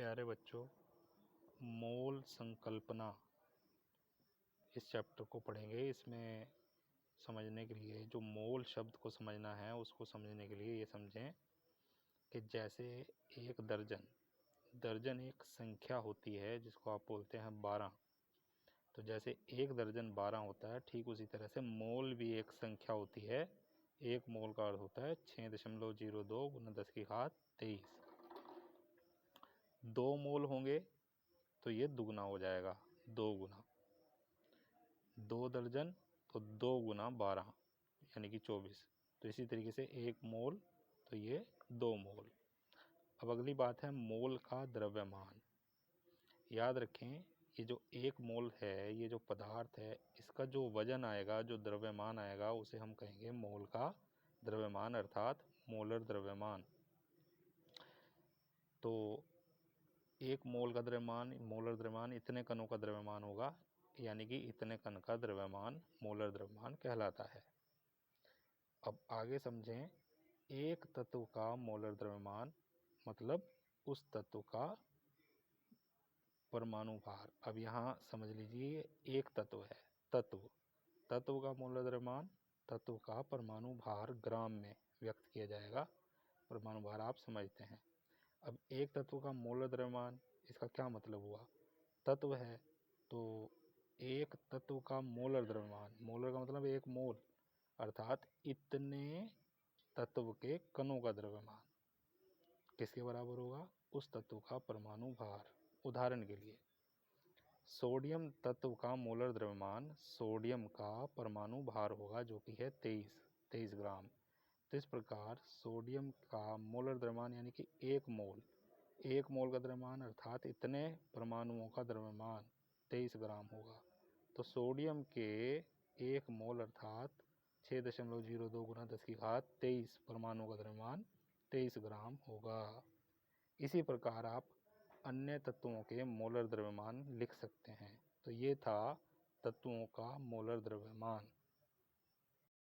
प्यारे बच्चों, मोल संकल्पना इस चैप्टर को पढ़ेंगे। इसमें समझने के लिए जो मोल शब्द को समझना है उसको समझने के लिए ये समझें कि जैसे एक दर्जन एक संख्या होती है जिसको आप बोलते हैं 12। तो जैसे एक दर्जन 12 होता है, ठीक उसी तरह से मोल भी एक संख्या होती है। एक मोल का अर्थ होता है 6.02 × 10⁻23। 2 मोल होंगे तो ये दुगना हो जाएगा, 2 गुना। 2 दर्जन तो 2 × 12 यानी कि 24। तो इसी तरीके से 1 मोल तो ये 2 मोल। अब अगली बात है मोल का द्रव्यमान। याद रखें, ये जो 1 मोल है, ये जो पदार्थ है, इसका जो वजन आएगा, जो द्रव्यमान आएगा, उसे हम कहेंगे मोल का द्रव्यमान अर्थात मोलर द्रव्यमान। तो 1 मोल का द्रव्यमान, मोलर द्रव्यमान इतने कणों का द्रव्यमान होगा, यानी कि इतने कण का द्रव्यमान मोलर द्रव्यमान कहलाता है। अब आगे समझें, एक तत्व का मोलर द्रव्यमान मतलब उस तत्व का परमाणु भार। अब यहाँ समझ लीजिए, एक तत्व है, तत्व का मोलर द्रव्यमान, तत्व का परमाणु भार ग्राम में व्यक्त किया जाएगा। परमाणु भार आप समझते हैं। अब एक तत्व का मोलर द्रव्यमान, इसका क्या मतलब हुआ? तत्व है तो एक तत्व का मोलर द्रव्यमान, मोलर का मतलब 1 मोल अर्थात इतने तत्व के कणों का द्रव्यमान किसके बराबर होगा? उस तत्व का परमाणु भार। उदाहरण के लिए सोडियम तत्व का मोलर द्रव्यमान सोडियम का परमाणु भार होगा, जो कि है 23 ग्राम। तो इस प्रकार सोडियम का मोलर द्रव्यमान यानी कि 1 मोल का द्रव्यमान अर्थात इतने परमाणुओं का द्रव्यमान 23 ग्राम होगा। तो सोडियम के 1 मोल अर्थात 6.02 × 10⁻23 परमाणुओं का द्रव्यमान 23 ग्राम होगा। इसी प्रकार आप अन्य तत्वों के मोलर द्रव्यमान लिख सकते हैं। तो ये था तत्वों का मोलर द्रव्यमान।